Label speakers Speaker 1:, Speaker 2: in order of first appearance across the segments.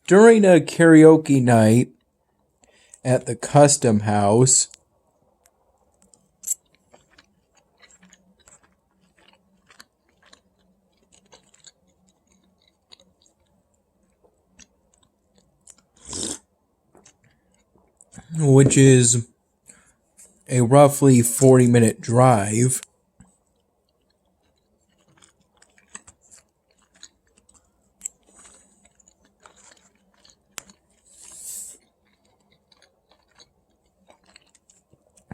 Speaker 1: During a karaoke night at the Custom House, which is a roughly 40-minute drive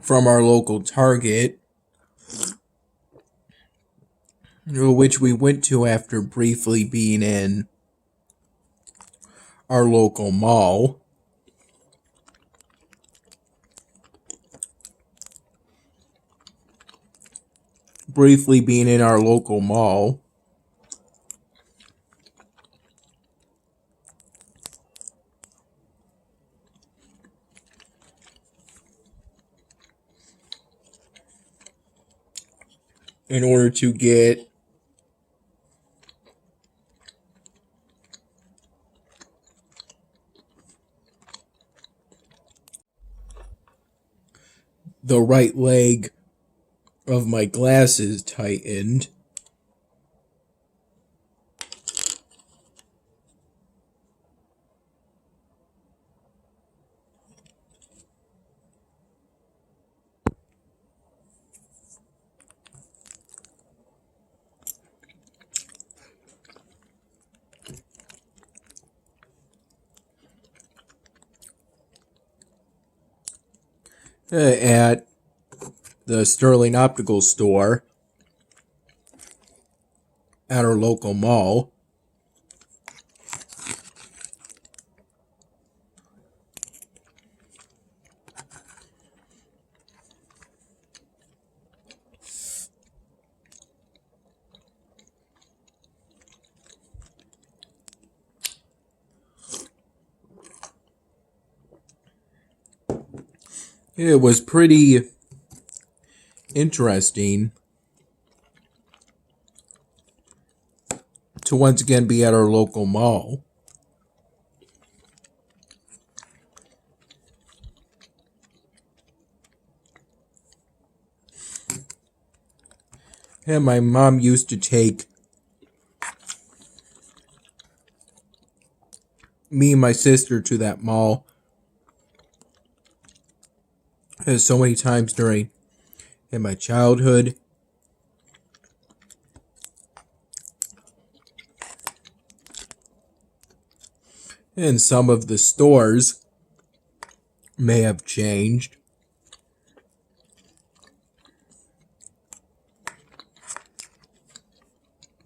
Speaker 1: from our local Target, which we went to after briefly being in our local mall. In order to get the right leg of my glasses tightened. At the Sterling Optical store at our local mall. It was pretty interesting to once again be at our local mall. And my mom used to take me and my sister to that mall so many times in my childhood. And some of the stores may have changed.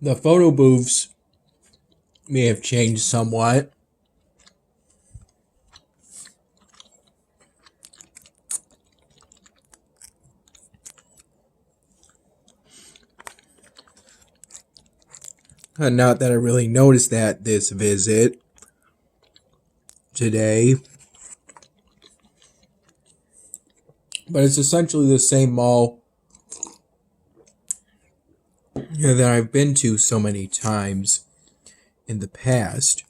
Speaker 1: The photo booths may have changed somewhat. Not that I really noticed that this visit today. But it's essentially the same mall that I've been to so many times in the past.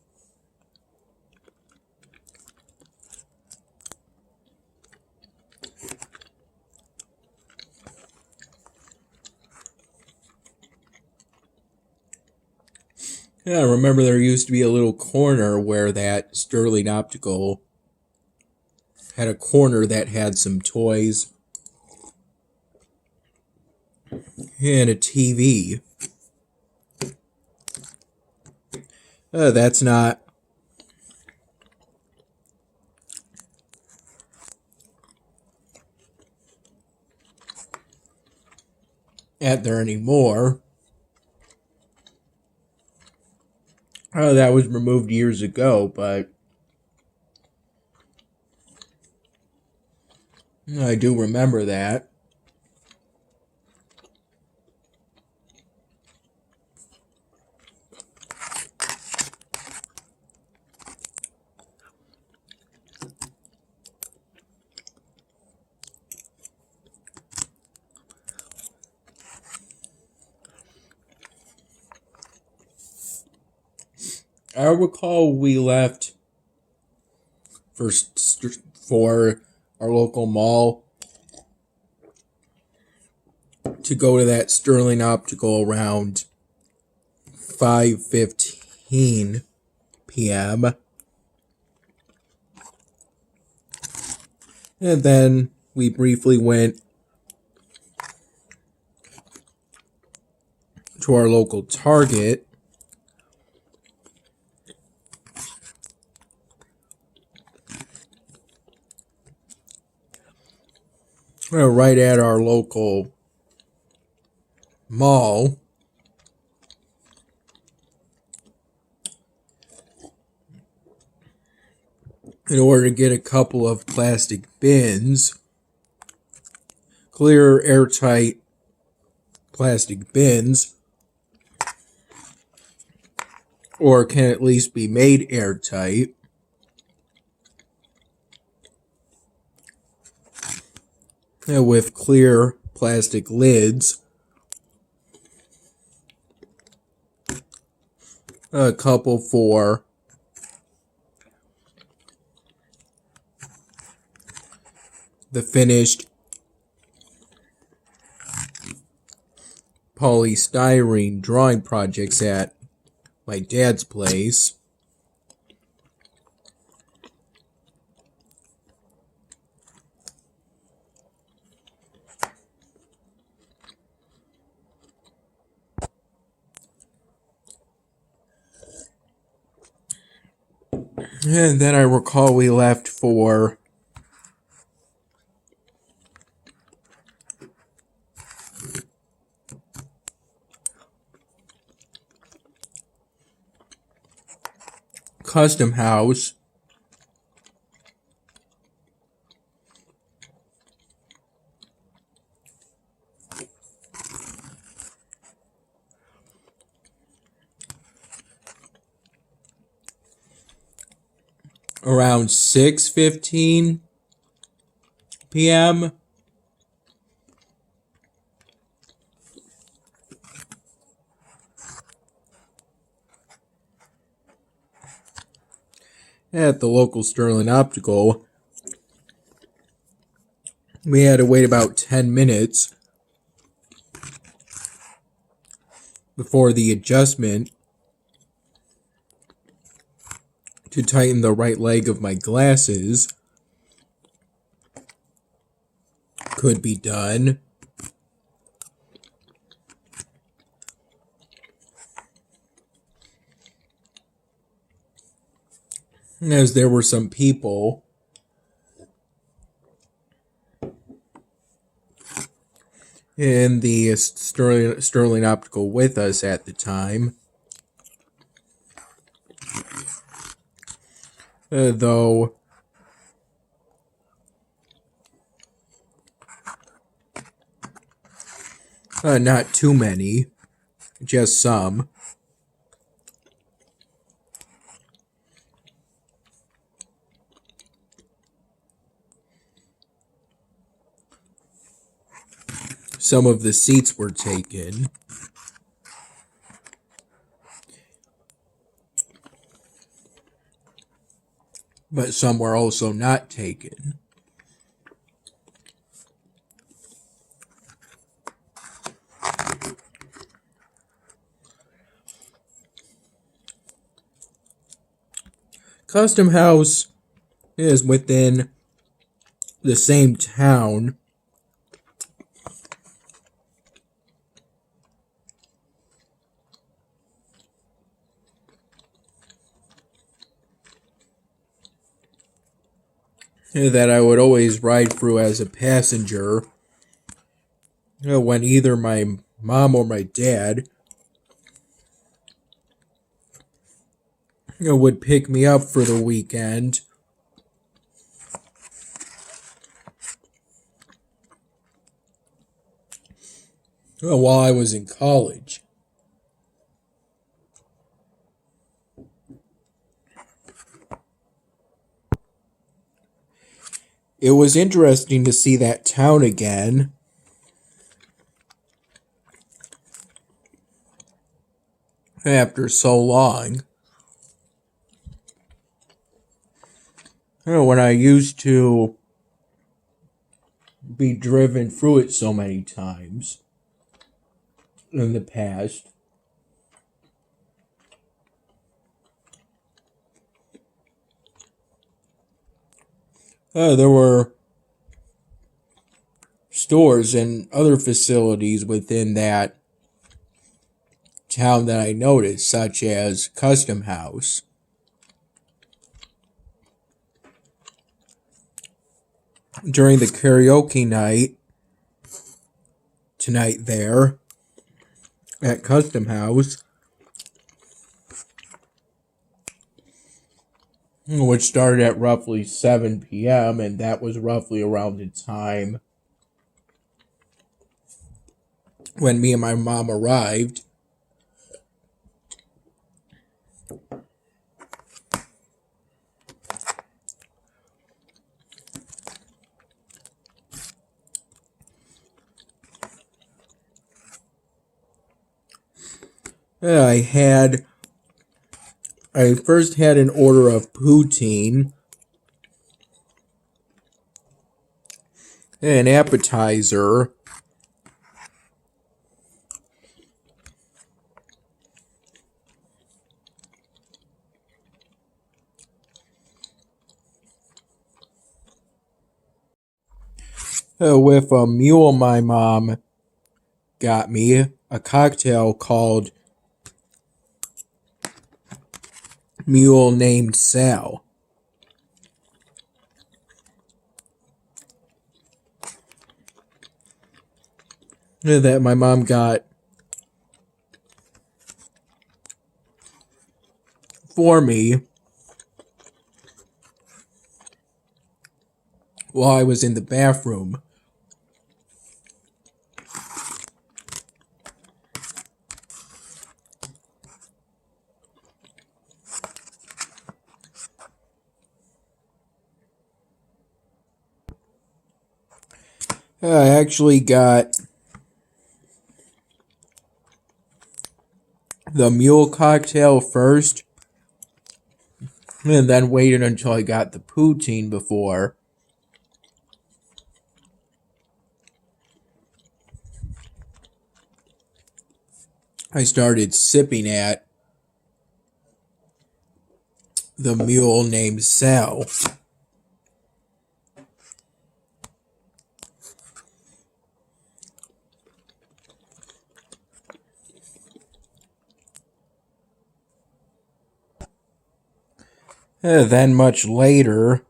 Speaker 1: Yeah, I remember there used to be a little corner where that Sterling Optical had a corner that had some toys and a TV. That's not at there anymore. That was removed years ago, but I do remember that. I recall we left for our local mall to go to that Sterling Optical around 5:15 p.m. And then we briefly went to our local Target. Right at our local mall. In order to get a couple of plastic bins, clear, airtight plastic bins, or can at least be made airtight. With clear plastic lids. A couple for the finished polystyrene drawing projects at my dad's place. And then I recall we left for Custom House. Around 6:15 p.m. At the local Sterling Optical. We had to wait about 10 minutes before the adjustment to tighten the right leg of my glasses could be done. As there were some people in the Sterling Optical with us at the time. Though not too many, just some. Some of the seats were taken. But some were also not taken. Custom House is within the same town that I would always ride through as a passenger when either my mom or my dad would pick me up for the weekend. While I was in college. It was interesting to see that town again. After so long. When I used to be driven through it so many times in the past, there were stores and other facilities within that town that I noticed, such as Custom House. During the karaoke night tonight there at Custom House, which started at roughly 7 p.m., and that was roughly around the time when me and my mom arrived. I first had an order of poutine, an appetizer, with a mule my mom got me, a cocktail called Mule Named Sal. That my mom got for me while I was in the bathroom. I actually got the mule cocktail first, and then waited until I got the poutine before I started sipping at the mule named Sal. Then much later,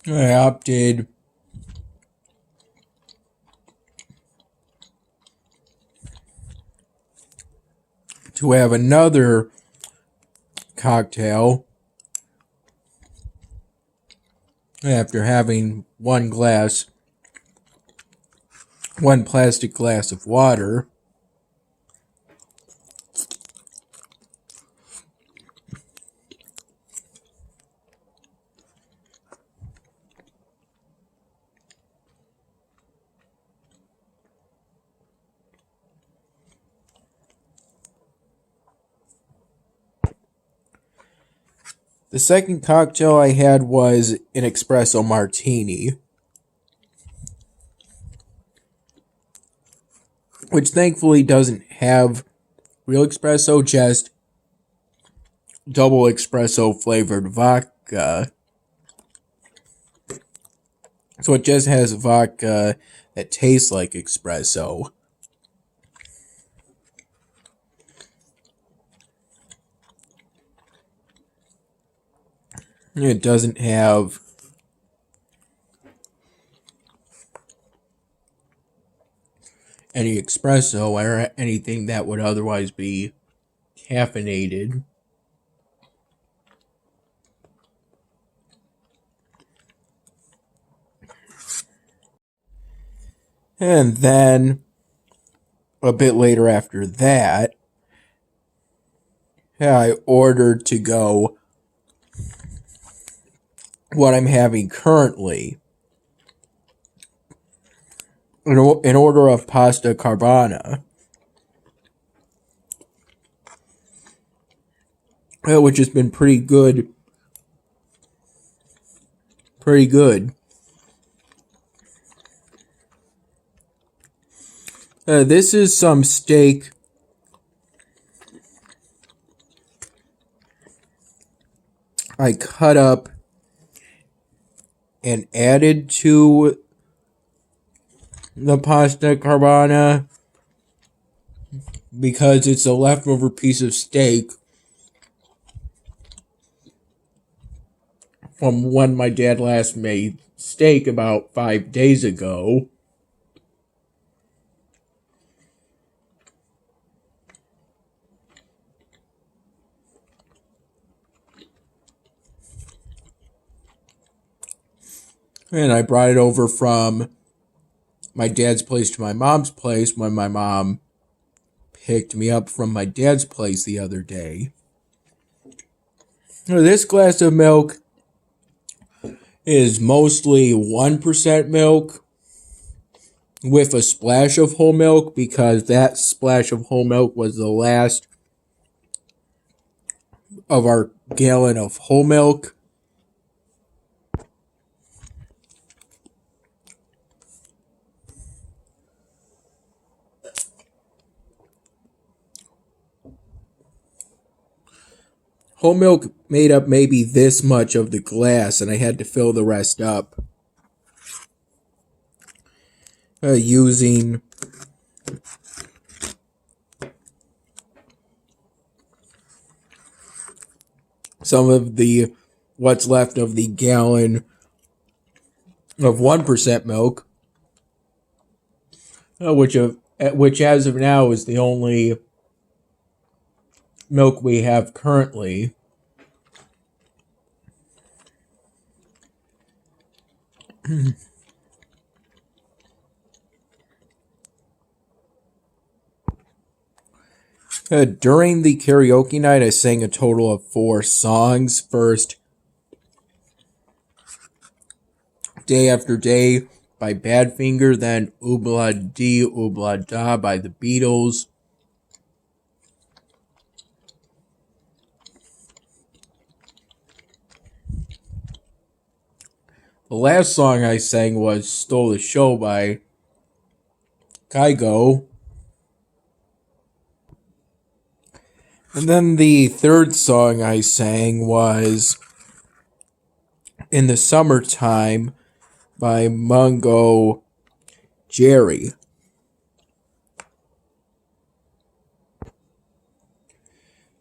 Speaker 1: I opted to have another cocktail after having one plastic glass of water. The second cocktail I had was an espresso martini, which thankfully doesn't have real espresso, just double espresso flavored vodka. So it just has vodka that tastes like espresso. It doesn't have any espresso or anything that would otherwise be caffeinated. And then, a bit later after that, I ordered to go what I'm having currently, an order of pasta carbona. which has been pretty good. Pretty good. This is some steak I cut up and added to the pasta carbona because it's a leftover piece of steak from when my dad last made steak about 5 days ago. And I brought it over from my dad's place to my mom's place when my mom picked me up from my dad's place the other day. This glass of milk is mostly 1% milk with a splash of whole milk because that splash of whole milk was the last of our gallon of whole milk. Whole milk made up maybe this much of the glass, and I had to fill the rest up using some of the what's left of the gallon of 1% milk, which as of now is the only milk we have currently. During the karaoke night, I sang a total of 4 songs. First, Day After Day by Badfinger, then Oobla Dee Oobla Da by the Beatles. The last song I sang was Stole the Show by Kygo. And then the third song I sang was In the Summertime by Mungo Jerry.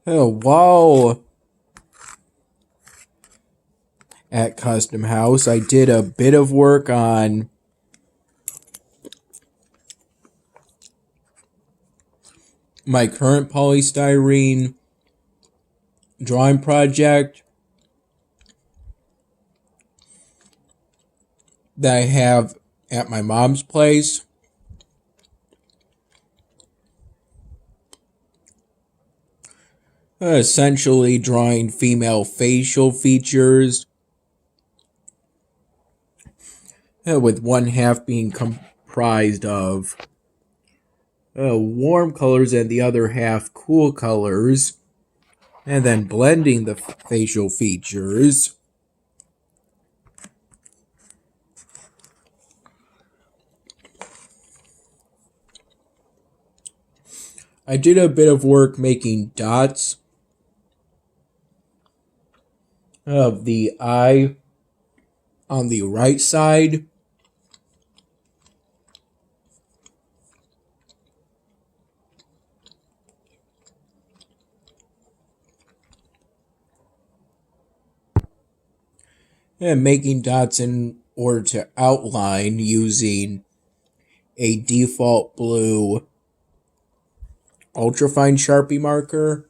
Speaker 1: While at Custom House, I did a bit of work on my current polystyrene drawing project that I have at my mom's place. Essentially drawing female facial features, with one half being comprised of warm colors and the other half cool colors, and then blending the facial features. I did a bit of work making dots of the eye on the right side. And making dots in order to outline using a default blue ultrafine Sharpie marker.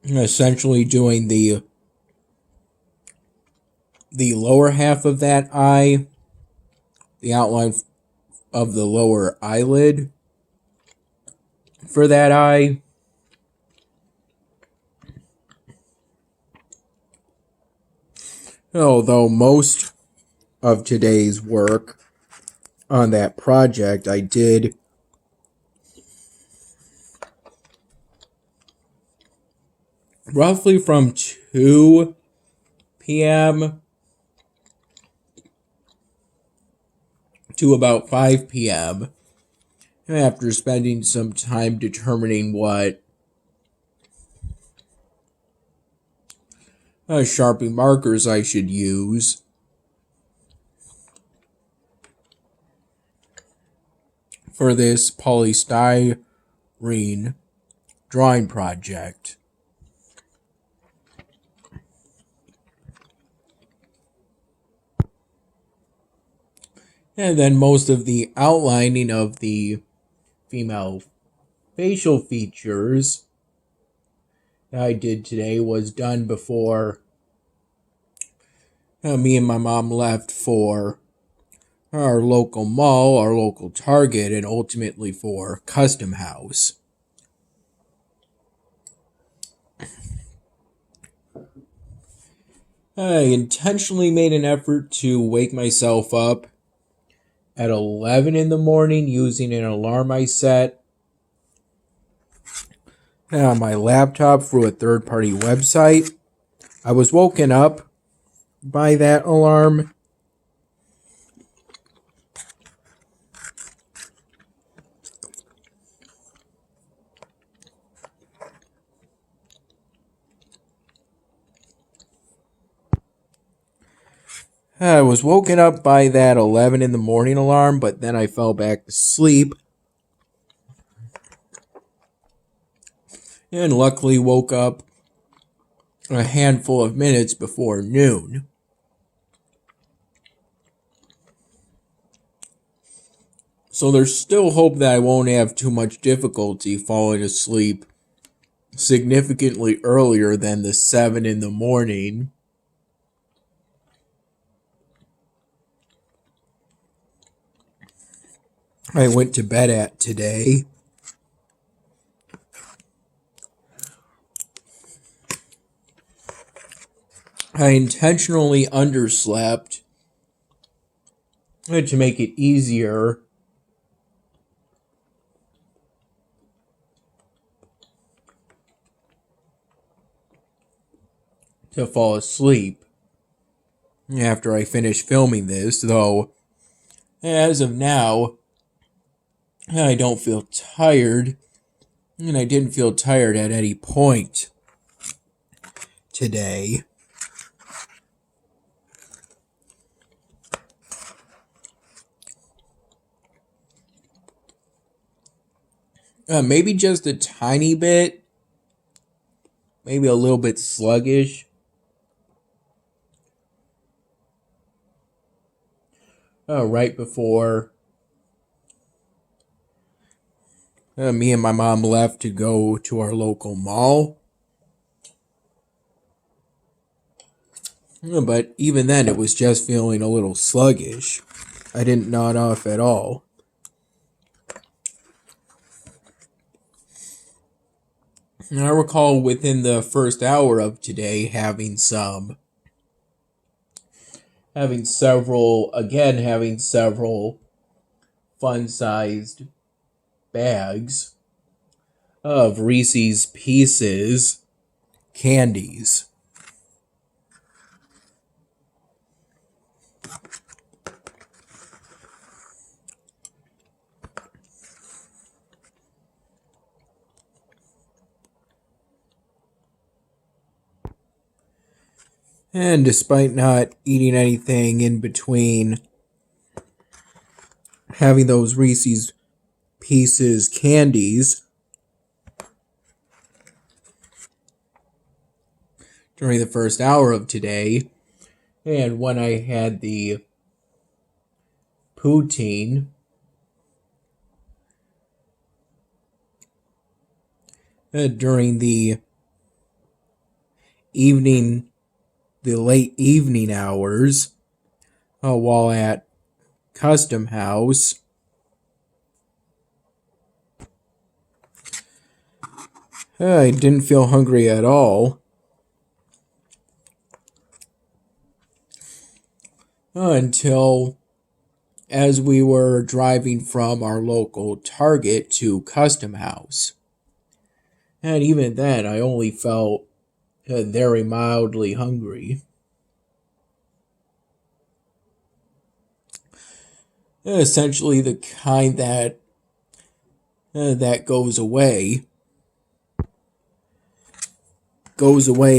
Speaker 1: Essentially doing the lower half of that eye, the outline of the lower eyelid, for that eye. Although most of today's work on that project I did roughly from 2 p.m. to about 5 p.m. after spending some time determining what Sharpie markers I should use for this polystyrene drawing project. And then most of the outlining of the female facial features that I did today was done before me and my mom left for our local mall, our local Target, and ultimately for Custom House. I intentionally made an effort to wake myself up at 11 in the morning using an alarm I set on my laptop through a third-party website. I was woken up by that alarm. I was woken up by that 11 in the morning alarm, but then I fell back to sleep. And luckily woke up a handful of minutes before noon. So there's still hope that I won't have too much difficulty falling asleep significantly earlier than the 7 in the morning. I went to bed at today. I intentionally underslept to make it easier to fall asleep after I finish filming this, though as of now I don't feel tired, and I didn't feel tired at any point today. Maybe just a tiny bit, maybe a little bit sluggish. Right before me and my mom left to go to our local mall. But even then, it was just feeling a little sluggish. I didn't nod off at all. And I recall within the first hour of today having several fun-sized bags of Reese's Pieces candies. And despite not eating anything in between having those Reese's Pieces candies during the first hour of today, and when I had the poutine during the late evening hours while at Custom House, I didn't feel hungry at all until as we were driving from our local Target to Custom House. And even then, I only felt very mildly hungry. Essentially, the kind that goes away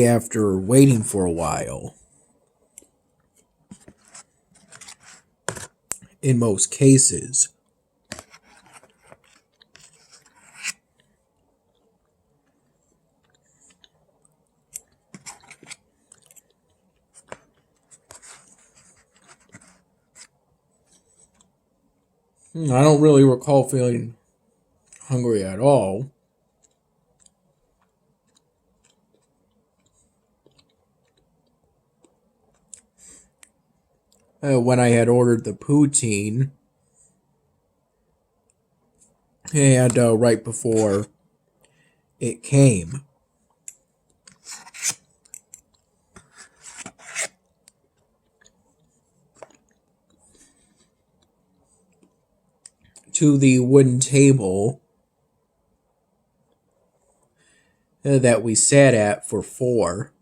Speaker 1: after waiting for a while. In most cases. I don't really recall feeling hungry at all. When I had ordered the poutine, and right before it came. To the wooden table that we sat at for 4.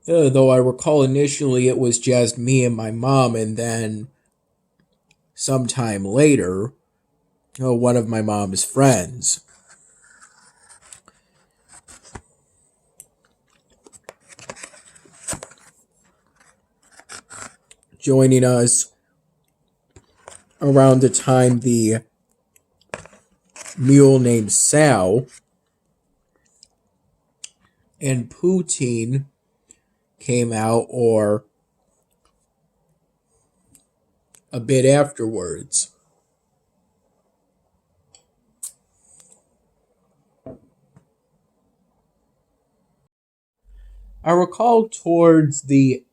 Speaker 1: Though I recall initially it was just me and my mom, and then sometime later, one of my mom's friends. Joining us around the time the mule named Sal and poutine came out, or a bit afterwards. I recall towards the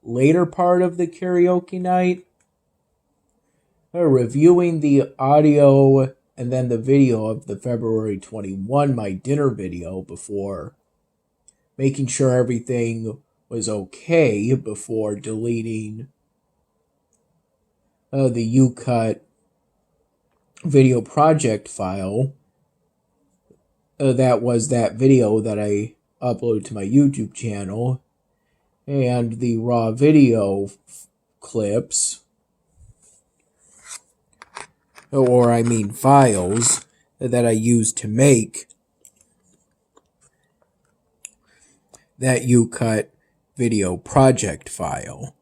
Speaker 1: later part of the karaoke night, reviewing the audio and then the video of the February 21, my dinner video, before making sure everything was okay before deleting the UCut video project file. That was that video that I uploaded to my YouTube channel, and the raw video clips, or I mean files, that I used to make that UCut video project file.